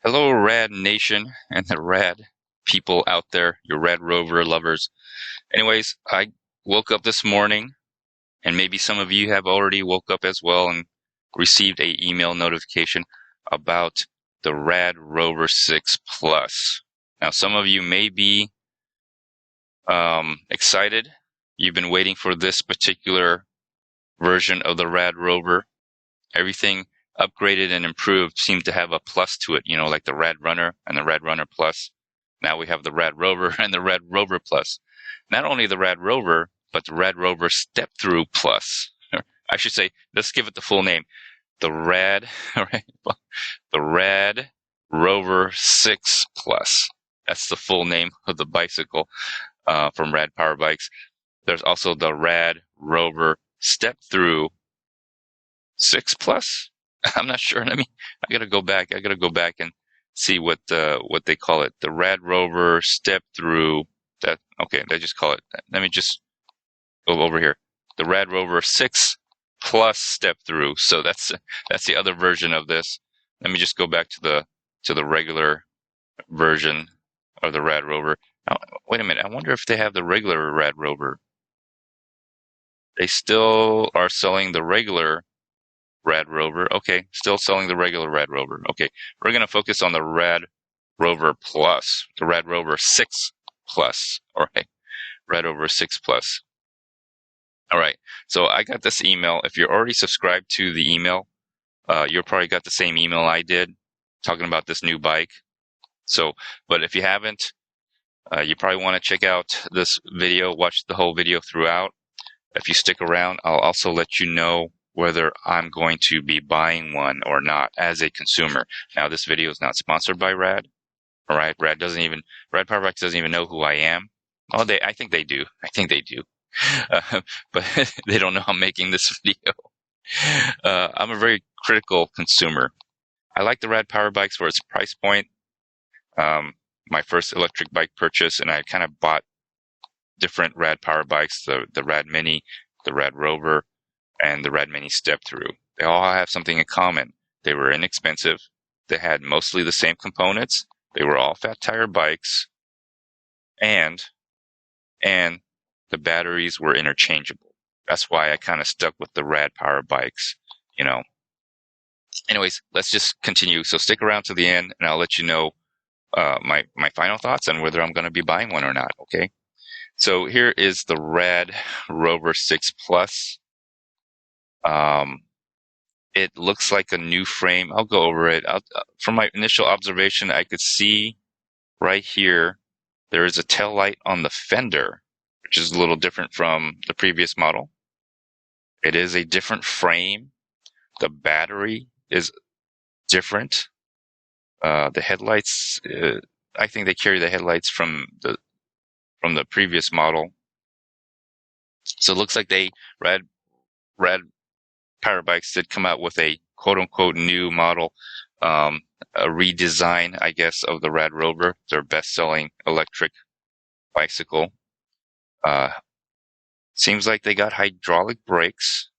Hello, Rad Nation and the Rad people out there, your Rad Rover lovers. Anyways, I woke up this morning, and maybe some of you have already woke up as well and received a email notification about the Rad Rover 6 Plus. Now, some of you may be excited. You've been waiting for this particular version of the Rad Rover. Everything upgraded and improved seemed to have a plus to it, like the Rad Runner and the Rad Runner Plus. Now we have the Rad Rover and the Rad Rover Plus. Not only the Rad Rover, but the Rad Rover Step Through Plus. I should say, let's give it the full name. The Rad Rover 6 Plus. That's the full name of the bicycle from Rad Power Bikes. There's also the Rad Rover Step Through 6 Plus. I'm not sure. I gotta go back. I gotta go back and see what they call it. The Rad Rover Step Through. That okay? They just call it. Let me just go over here. The Rad Rover 6 Plus Step Through. So that's the other version of this. Let me just go back to the regular version of the Rad Rover. Now, wait a minute. I wonder if they have the regular Rad Rover. They still are selling the regular Rad Rover. Okay, still selling the regular Rad Rover. Okay, we're going to focus on the Rad Rover Plus, the Rad Rover 6 Plus. All right, Rad Rover 6 Plus. All right, so I got this email. If you're already subscribed to the email, you probably got the same email I did talking about this new bike. So, but if you haven't, you probably want to check out this video, watch the whole video throughout. If you stick around, I'll also let you know whether I'm going to be buying one or not as a consumer. Now, this video is not sponsored by Rad. All right, Rad Power Bikes doesn't even know who I am. Oh, I think they do. But they don't know I'm making this video. I'm a very critical consumer. I like the Rad Power Bikes for its price point. My first electric bike purchase, and I kind of bought different Rad Power Bikes, the Rad Mini, the Rad Rover, and the Rad Mini Step Through. They all have something in common. They were inexpensive. They had mostly the same components. They were all fat tire bikes, and the batteries were interchangeable. That's why I kind of stuck with the Rad Power Bikes, Anyways, let's just continue. So stick around to the end, and I'll let you know my final thoughts on whether I'm going to be buying one or not, okay? So here is the Rad Rover 6 Plus. It looks like a new frame. I'll go over it. From my initial observation, I could see right here there is a tail light on the fender, which is a little different from the previous model. It is a different frame. The battery is different. The headlights, I think they carry the headlights from the previous model. So it looks like Rad Power Bikes did come out with a quote-unquote new model, a redesign, I guess, of the Rad Rover, their best-selling electric bicycle. Seems like they got hydraulic brakes.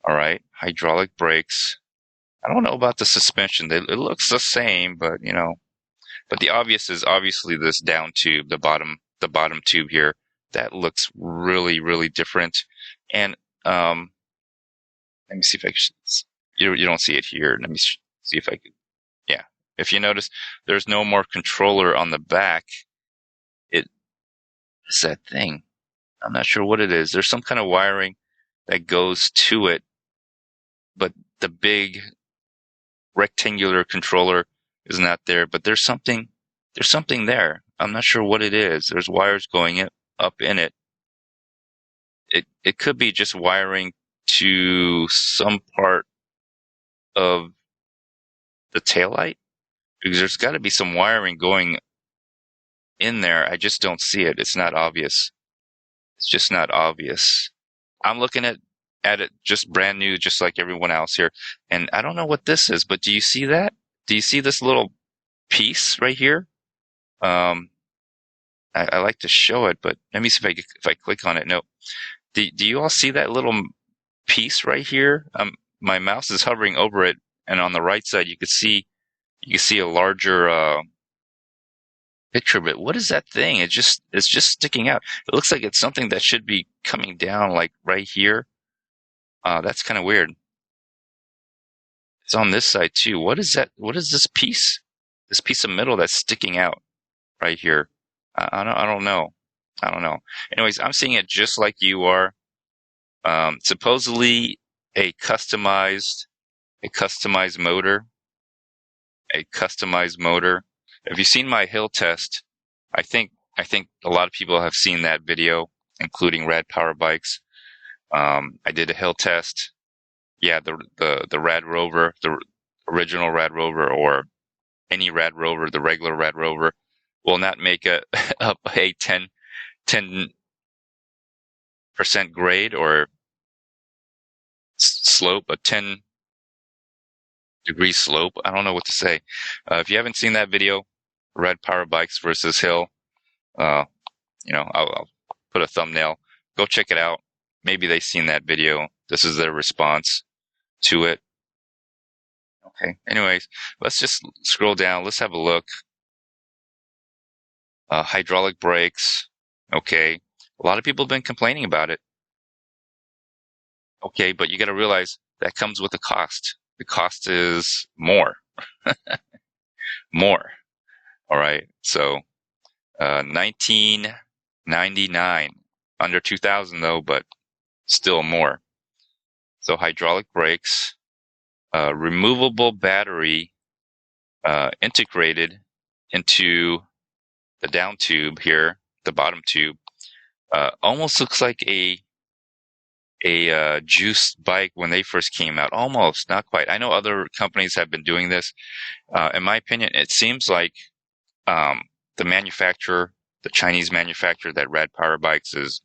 All right, hydraulic brakes. I don't know about the suspension. It looks the same, but but the obvious is obviously this down tube, the bottom tube here. That looks really, really different. And let me see if I can. You don't see it here. Let me see if I can. Yeah. If you notice, there's no more controller on the back. It's that thing. I'm not sure what it is. There's some kind of wiring that goes to it, but the big rectangular controller is not there. But there's something there. I'm not sure what it is. There's wires going up in it. It could be just wiring to some part of the taillight, because there's got to be some wiring going in there. I just don't see it. It's not obvious. It's just not obvious. I'm looking at it just brand new, just like everyone else here. And I don't know what this is, but do you see that? Do you see this little piece right here? I like to show it, but let me see if I click on it. No. Do you all see that little piece right here? My mouse is hovering over it, and on the right side you could see You can see a larger picture of it. What is that thing? It's just sticking out. It looks like it's something that should be coming down like right here. That's kind of weird. It's on this side too. What is that? What is this piece? This piece of metal that's sticking out right here. I don't know. I don't know. Anyways, I'm seeing it just like you are. Supposedly a a customized motor, a customized motor. Have you seen my hill test? I think a lot of people have seen that video, including Rad Power Bikes. I did a hill test. Yeah, the Rad Rover, the original Rad Rover, or any Rad Rover, the regular Rad Rover, will not make a 10% grade or slope, a 10-degree slope. I don't know what to say. If you haven't seen that video, Red Power Bikes versus Hill, uh, I'll put a thumbnail. Go check it out. Maybe they've seen that video. This is their response to it. Okay. Anyways, let's just scroll down. Let's have a look. Hydraulic brakes. Okay. A lot of people have been complaining about it. Okay, but you got to realize that comes with a cost. The cost is more. More. All right. So, 1999, under 2000 though, but still more. So hydraulic brakes, removable battery, integrated into the down tube here, the bottom tube. Almost looks like a juice bike when they first came out. Almost, not quite. I know other companies have been doing this. In my opinion, it seems like um, the manufacturer, the Chinese manufacturer that Rad Power Bikes is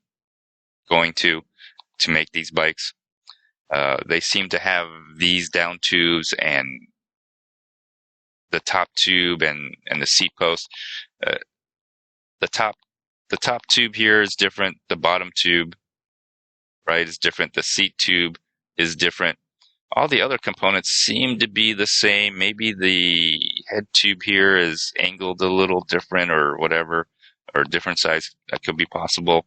going to make these bikes, they seem to have these down tubes and the top tube and the seat post. Uh, the top tube here is different. The bottom tube, right, is different. The seat tube is different. All the other components seem to be the same. Maybe the head tube here is angled a little different or whatever, or different size. That could be possible.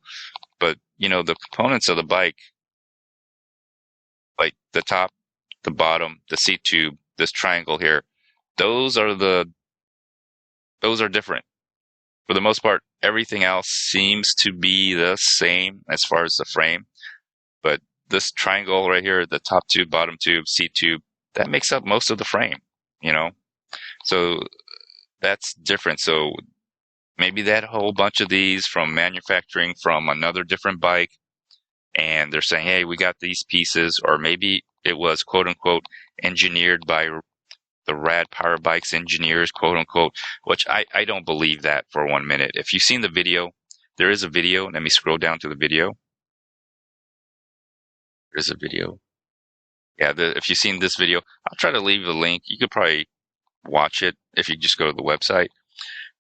But, the components of the bike, like the top, the bottom, the seat tube, this triangle here, those are different. For the most part, everything else seems to be the same as far as the frame. But this triangle right here, the top tube, bottom tube, seat tube, that makes up most of the frame, you know? So that's different. So maybe they had a whole bunch of these from manufacturing from another different bike, and they're saying, hey, we got these pieces, or maybe it was quote unquote engineered by the Rad Power Bikes engineers, quote unquote, which I don't believe that for 1 minute. If you've seen the video, there is a video. Let me scroll down to the video. There's a video. Yeah, if you've seen this video, I'll try to leave a link. You could probably watch it if you just go to the website.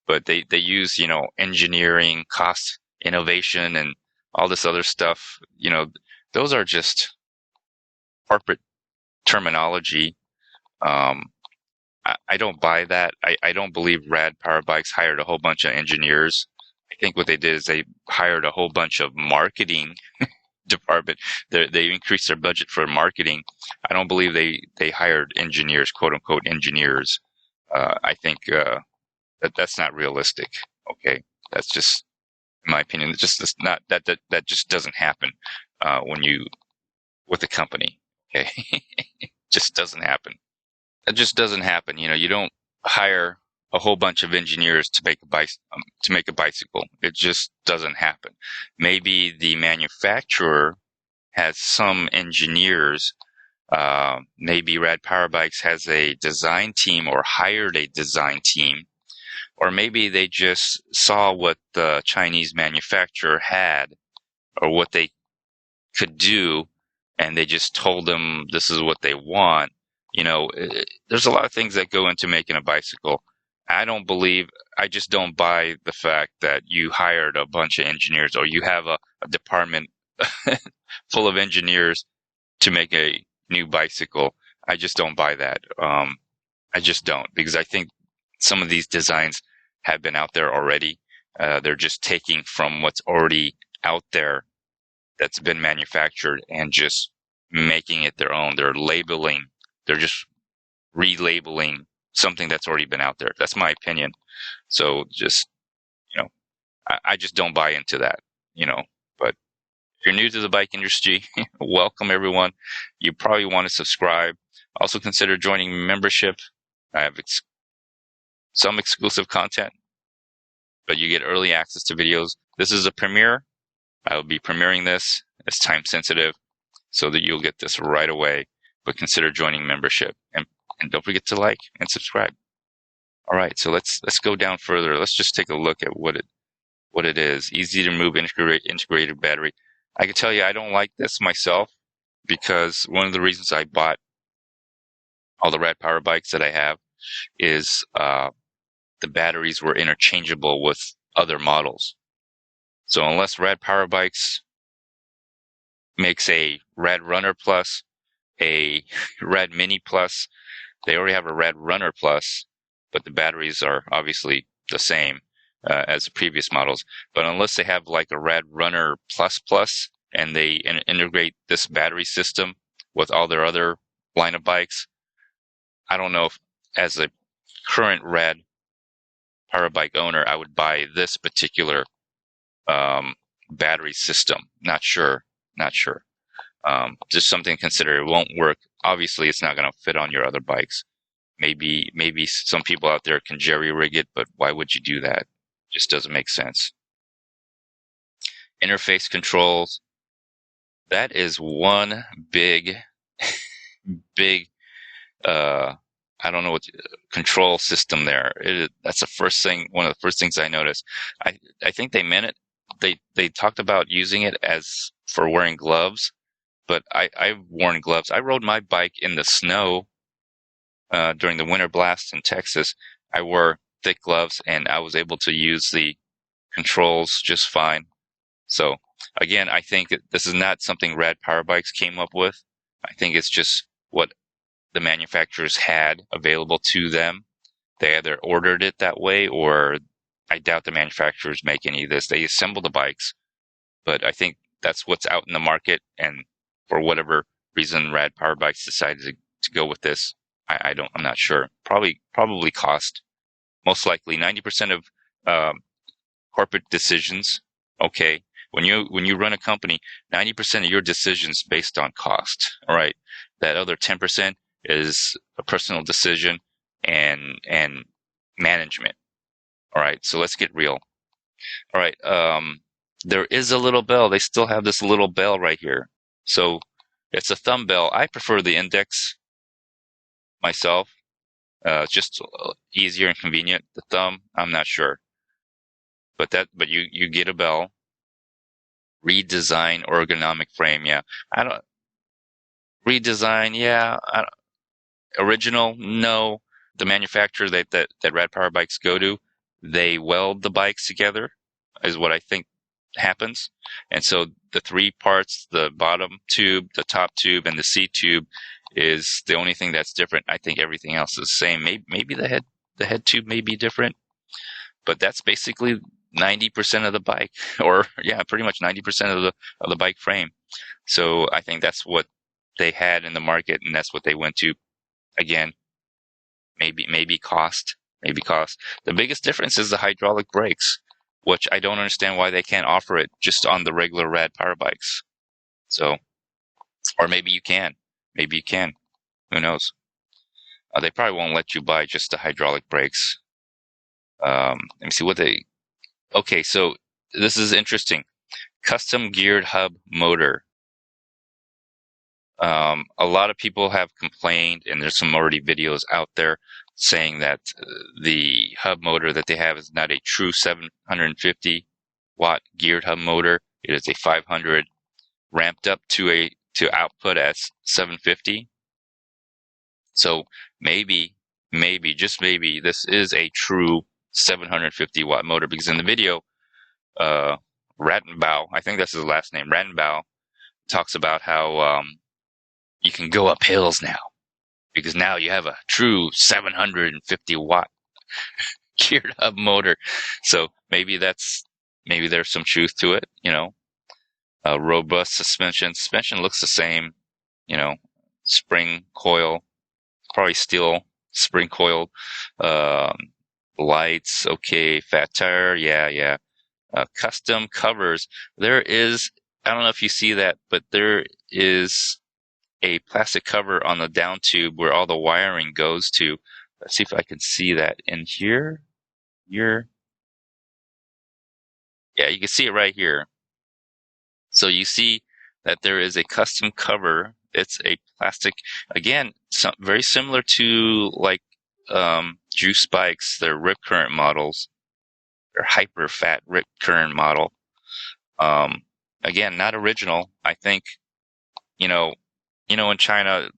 But they use, engineering, cost, innovation, and all this other stuff. Those are just corporate terminology. I don't buy that. I don't believe Rad Power Bikes hired a whole bunch of engineers. I think what they did is they hired a whole bunch of marketing department. They increased their budget for marketing. I don't believe they hired engineers, quote unquote engineers. I think that's not realistic. Okay, that's just in my opinion. It's not that just doesn't happen when you with a company. Okay, just doesn't happen. It just doesn't happen. You don't hire a whole bunch of engineers to make a bicycle. It just doesn't happen. Maybe the manufacturer has some engineers. Maybe Rad Power Bikes has a design team or hired a design team, or maybe they just saw what the Chinese manufacturer had or what they could do, and they just told them this is what they want. There's a lot of things that go into making a bicycle. I just don't buy the fact that you hired a bunch of engineers or you have a department full of engineers to make a new bicycle. I just don't buy that. I just don't, because I think some of these designs have been out there already. They're just taking from what's already out there that's been manufactured and just making it their own. They're just relabeling something that's already been out there. That's my opinion. So just, you know, I just don't buy into that, but if you're new to the bike industry, welcome everyone. You probably want to subscribe. Also consider joining membership. I have some exclusive content, but you get early access to videos. This is a premiere. I will be premiering this. It's time sensitive so that you'll get this right away, but consider joining membership and don't forget to like and subscribe. All right. So let's go down further. Let's just take a look at what it is. Easy to move integrated battery. I can tell you, I don't like this myself because one of the reasons I bought all the Rad Power bikes that I have is, the batteries were interchangeable with other models. So unless Rad Power Bikes makes a Rad Runner Plus, a Rad Mini Plus, they already have a Rad Runner Plus, but the batteries are obviously the same as the previous models. But unless they have like a Rad Runner Plus Plus and they integrate this battery system with all their other line of bikes, I don't know if as a current Rad Power Bike owner, I would buy this particular battery system. Not sure. Just something to consider. It won't work. Obviously, it's not going to fit on your other bikes. Maybe some people out there can jerry rig it, but why would you do that? Just doesn't make sense. Interface controls. That is one big, big, I don't know what control system there. That's one of the first things I noticed. I think they meant it. They talked about using it as for wearing gloves, but I've worn gloves. I rode my bike in the snow during the winter blast in Texas. I wore thick gloves and I was able to use the controls just fine. So again, I think this is not something Rad Power Bikes came up with. I think it's just what the manufacturers had available to them. They either ordered it that way, or I doubt the manufacturers make any of this. They assemble the bikes, but I think that's what's out in the market. And for whatever reason, Rad Power Bikes decided to go with this. I'm not sure. Probably cost. Most likely 90% of corporate decisions. Okay. When you run a company, 90% of your decisions based on cost. All right. That other 10% is a personal decision and management. All right. So let's get real. All right. There is a little bell. They still have this little bell right here. So it's a thumb bell. I prefer the index myself. It's just easier and convenient. The thumb, I'm not sure. But you get a bell. Redesign ergonomic frame. Yeah. Redesign. Yeah. Original. No. The manufacturer that Rad Power bikes go to, they weld the bikes together is what I think happens. And so the three parts, the bottom tube, the top tube, and the seat tube is the only thing that's different. I think everything else is the same. Maybe the head tube may be different, but that's basically 90% of the bike, or yeah, pretty much 90% of the bike frame. So I think that's what they had in the market, and that's what they went to. Again, maybe cost. The biggest difference is the hydraulic brakes, which I don't understand why they can't offer it just on the regular Rad Power bikes. So, or maybe you can. Who knows? They probably won't let you buy just the hydraulic brakes. Let me see what they. Okay, so this is interesting. Custom geared hub motor. A lot of people have complained, and there's some already videos out there saying that the hub motor that they have is not a true 750 watt geared hub motor. It is a 500 ramped up to output as 750. So maybe, just maybe, this is a true 750 watt motor, because in the video, Rattenbau, I think that's his last name, Rattenbau, talks about how you can go up hills now because now you have a true 750-watt geared up motor. So maybe there's some truth to it. Robust suspension. Suspension looks the same. Spring coil, probably steel spring coil. Um, Lights, okay. Fat tire, yeah. Custom covers. There is, I don't know if you see that, but there is a plastic cover on the down tube where all the wiring goes to. Let's see if I can see that in here. Here. Yeah, you can see it right here. So you see that there is a custom cover. It's a plastic, again, very similar to like juice bikes, their rip current models, their hyper fat rip current model. Um, Again, not original. I think, you know, in China,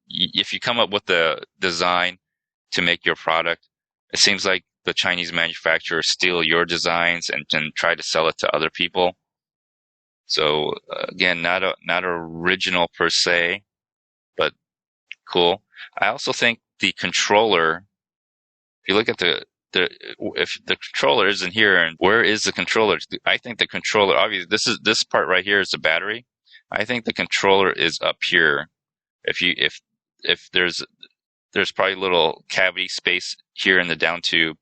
if you come up with the design to make your product, it seems like the Chinese manufacturers steal your designs and try to sell it to other people. So again, not original per se, but cool. I also think the controller. If you look at if the controller isn't here, and where is the controller? I think the controller. Obviously, this part right here is the battery. I think the controller is up here. If there's probably a little cavity space here in the down tube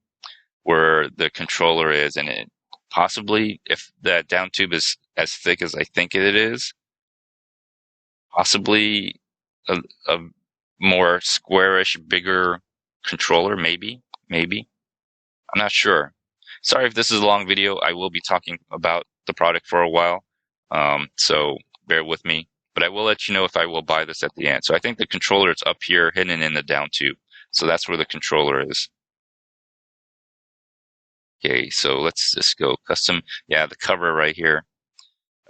where the controller is, and it possibly, if that down tube is as thick as I think it is, possibly a more squarish, bigger controller, maybe. I'm not sure. Sorry if this is a long video. I will be talking about the product for a while, so bear with me. But I will let you know if I will buy this at the end. So I think the controller is up here, hidden in the down tube. So that's where the controller is. Okay, so let's just go custom. Yeah, the cover right here.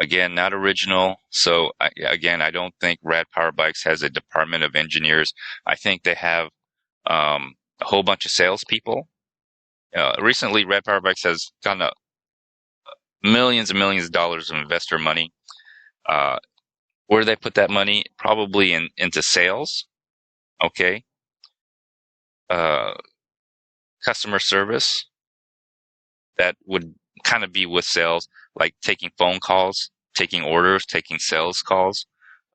Again, not original. So again, I don't think Rad Power Bikes has a department of engineers. I think they have a whole bunch of salespeople. Recently, Rad Power Bikes has gotten millions and millions of dollars of investor money. Where do they put that money? Probably into sales. Okay. Uh, Customer service. That would kind of be with sales, like taking phone calls, taking orders, taking sales calls,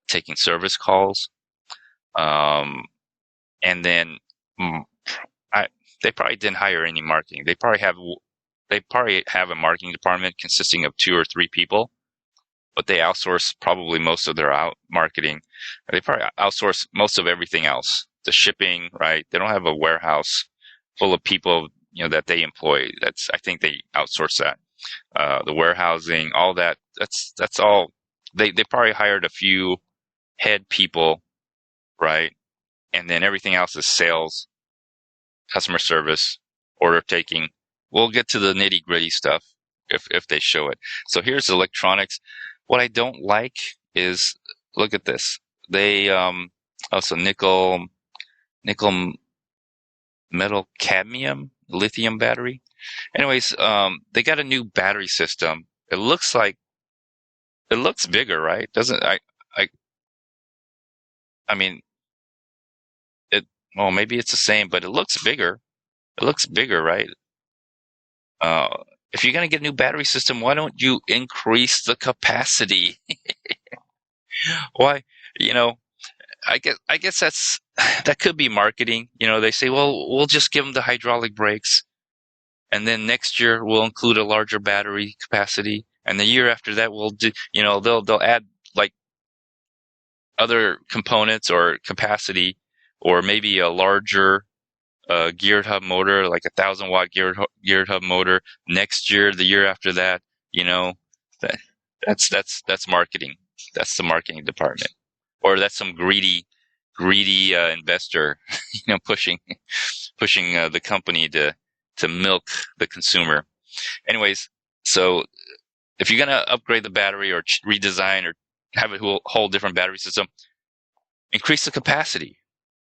taking service calls. And then they probably didn't hire any marketing. They probably have a marketing department consisting of 2 or 3 people, but they outsource probably most of their marketing. They probably outsource most of everything else. The shipping, right? They don't have a warehouse full of people, that they employ. I think they outsource that. The warehousing, all that. That's all. They probably hired a few head people, right? And then everything else is sales, customer service, order taking. We'll get to the nitty gritty stuff if they show it. So here's electronics. What I don't like is, look at this. They also nickel metal cadmium lithium battery. Anyways, they got a new battery system. It looks bigger, right? Doesn't I I mean it well, maybe it's the same, but it looks bigger. It looks bigger, right? Uh if you're gonna get a new battery system, why don't you increase the capacity? Why, you know, I guess that could be marketing. They say, well, we'll just give them the hydraulic brakes, and then next year we'll include a larger battery capacity, and the year after that we'll do. They'll add like other components or capacity, or maybe a larger geared hub motor, like 1,000-watt geared hub motor next year. The year after that, you know, that, that's marketing. That's the marketing department, or that's some greedy investor, pushing the company to milk the consumer. Anyways, so if you're gonna upgrade the battery or redesign or have a whole different battery system, increase the capacity.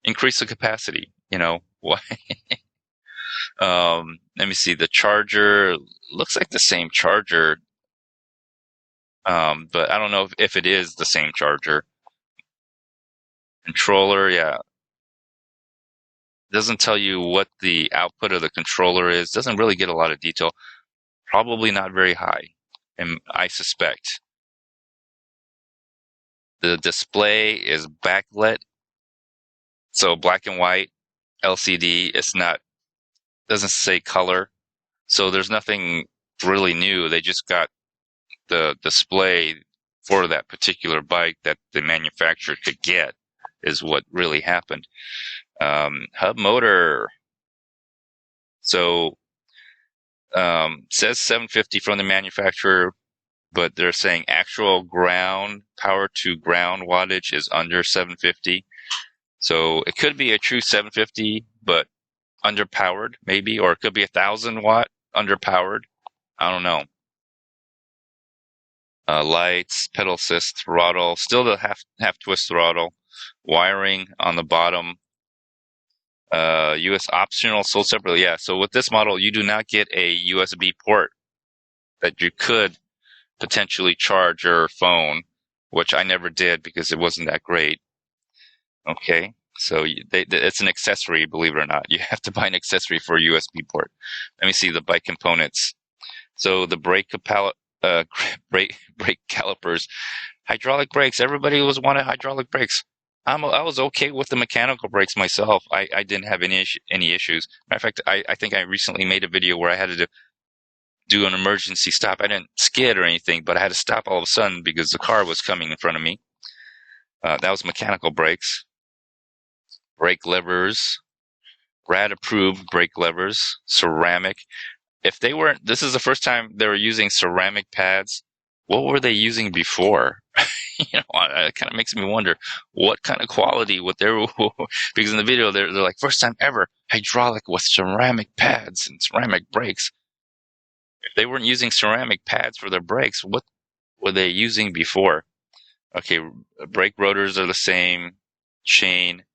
Increase the capacity. Why? Let me see. The charger looks like the same charger, but I don't know if it is the same charger. Controller, yeah. Doesn't tell you what the output of the controller is. Doesn't really get a lot of detail. Probably not very high, and I suspect. The display is backlit, so black and white LCD. It's not, doesn't say color, so there's nothing really new. They just got the display for that particular bike that the manufacturer could get, is what really happened. Hub motor. So says 750 from the manufacturer, but they're saying actual ground power to ground wattage is under 750. So it could be a true 750, but underpowered maybe, or it could be 1,000-watt underpowered. I don't know. Lights, pedal assist, throttle, still the half twist throttle, wiring on the bottom. US optional, sold separately. Yeah. So with this model, you do not get a USB port that you could potentially charge your phone, which I never did because it wasn't that great. Okay. So it's an accessory, believe it or not. You have to buy an accessory for a USB port. Let me see the bike components. So the brake calipers, hydraulic brakes. Everybody wanted hydraulic brakes. I was okay with the mechanical brakes myself. I didn't have any issues. Matter of fact, I think I recently made a video where I had to do an emergency stop. I didn't skid or anything, but I had to stop all of a sudden because the car was coming in front of me. That was mechanical brakes. Brake levers, Rad approved brake levers, ceramic. If they weren't, this is the first time they were using ceramic pads. What were they using before? It kind of makes me wonder what kind of quality what they were, because in the video they're like, first time ever hydraulic with ceramic pads and ceramic brakes. If they weren't using ceramic pads for their brakes, what were they using before? Okay, brake rotors are the same, chain,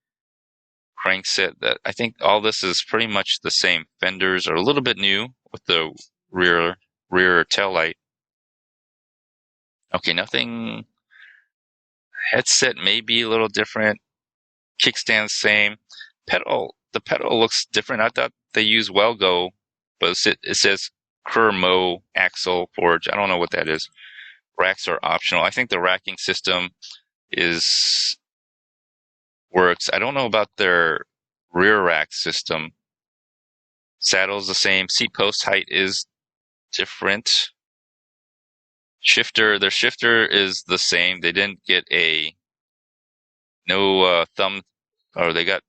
crankset. That I think all this is pretty much the same. Fenders are a little bit new with the rear tail light. Okay, nothing. Headset may be a little different. Kickstand same. The pedal looks different. I thought they used Welgo, but it says Kermo axle forge. I don't know what that is. Racks are optional. I think the racking system works. I don't know about their rear rack system. Saddle's the same. Seat post height is different. Their shifter is the same. They didn't get no thumb, or they got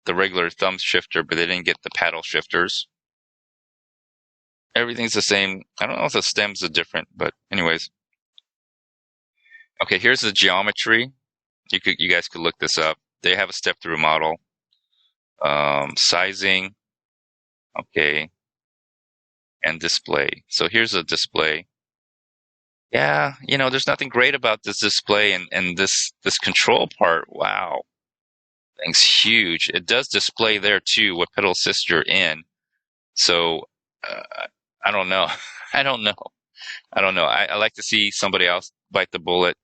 the regular thumb shifter, but they didn't get the paddle shifters. Everything's the same. I don't know if the stems are different, but anyways. Okay, here's the geometry. You guys could look this up. They have a step-through model. Sizing. Okay. And display. So here's a display. Yeah, there's nothing great about this display and this control part. Wow. Thing's huge. It does display there too what pedal assist you're in. So I don't know. I don't know. I like to see somebody else bite the bullet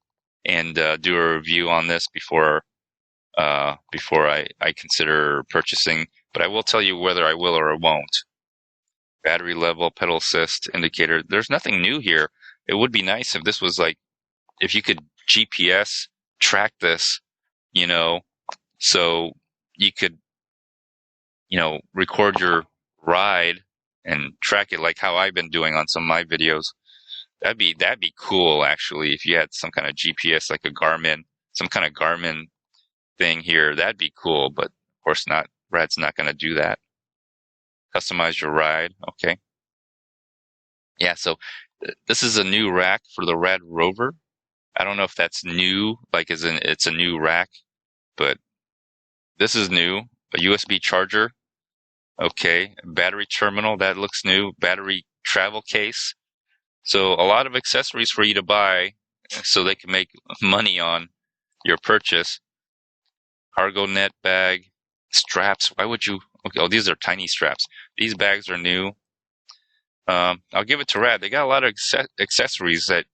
and do a review on this before I consider purchasing. But I will tell you whether I will or I won't. Battery level, pedal assist, indicator. There's nothing new here. It would be nice if this was like, if you could GPS track this, so you could, record your ride and track it like how I've been doing on some of my videos. That'd be cool, actually, if you had some kind of GPS, like a Garmin, some kind of Garmin thing here. That'd be cool, but of course not. Rad's not going to do that. Customize your ride. Okay. Yeah, so this is a new rack for the Rad Rover. I don't know if that's new, like as in it's a new rack, but this is new. A USB charger. Okay. Battery terminal. That looks new. Battery travel case. So a lot of accessories for you to buy so they can make money on your purchase. Cargo net bag. Straps. Why would you? Okay. Oh, these are tiny straps. These bags are new. I'll give it to Rad. They got a lot of accessories that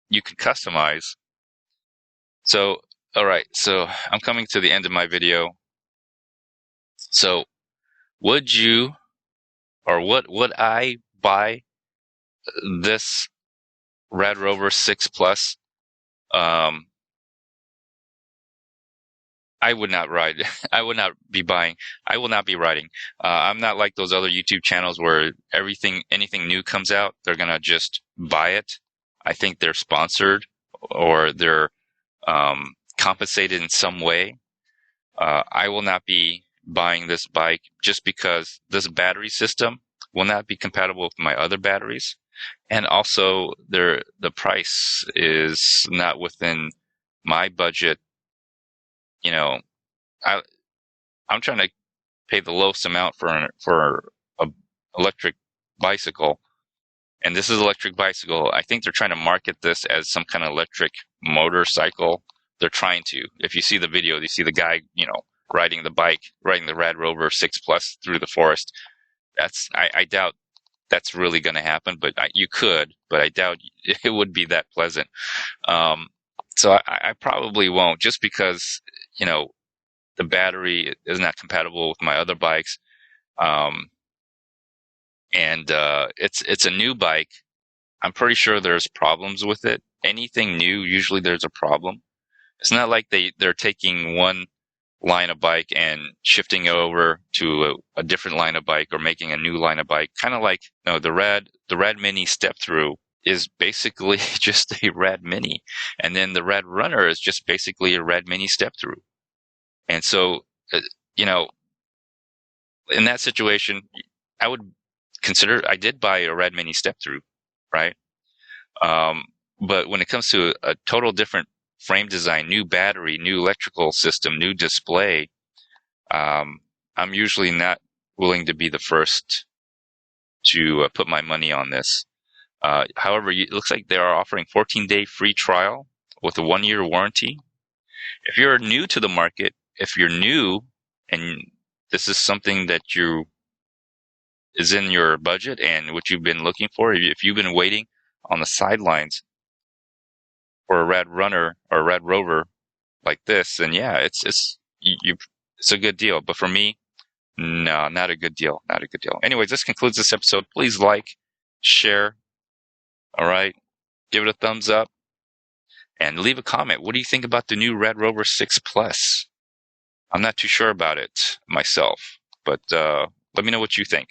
you can customize. So, all right. So I'm coming to the end of my video. So would you, or would I buy this Rad Rover 6 Plus? Um, I would not ride. I would not be buying. I will not be riding. I'm not like those other YouTube channels where anything new comes out, they're gonna just buy it. I think they're sponsored or they're compensated in some way. I will not be buying this bike just because this battery system will not be compatible with my other batteries, and also the price is not within my budget. You know, I I'm trying to pay the lowest amount for a electric bicycle, and this is electric bicycle. I think they're trying to market this as some kind of electric motorcycle. They're trying to. If you see the video, you see the guy, riding the bike, riding the Rad Rover 6 Plus through the forest. I doubt that's really going to happen, but you could, but I doubt it would be that pleasant. Um, so I probably won't, just because you know the battery is not compatible with my other bikes. Um, and it's a new bike. I'm pretty sure there's problems with it. Anything new, usually there's a problem. It's not like they're taking one line of bike and shifting it over to a different line of bike or making a new line of bike. Kind of like, the Rad Mini step through is basically just a Rad Mini, and then the Rad Runner is just basically a Rad Mini step through. And so, uh, you know, in that situation, I would consider. I did buy a Rad Mini step through, right? Um, but when it comes to a total different frame design, new battery, new electrical system, new display, um, I'm usually not willing to be the first to put my money on this. However, it looks like they are offering 14-day free trial with a 1-year warranty. If you're new to the market, if you're new and this is something that is in your budget and what you've been looking for, if you've been waiting on the sidelines for a Rad Runner or a Rad Rover like this, then yeah, it's a good deal. But for me, no, not a good deal. Not a good deal. Anyways, this concludes this episode. Please like, share, all right? Give it a thumbs up and leave a comment. What do you think about the new Rad Rover 6 Plus? I'm not too sure about it myself, but let me know what you think.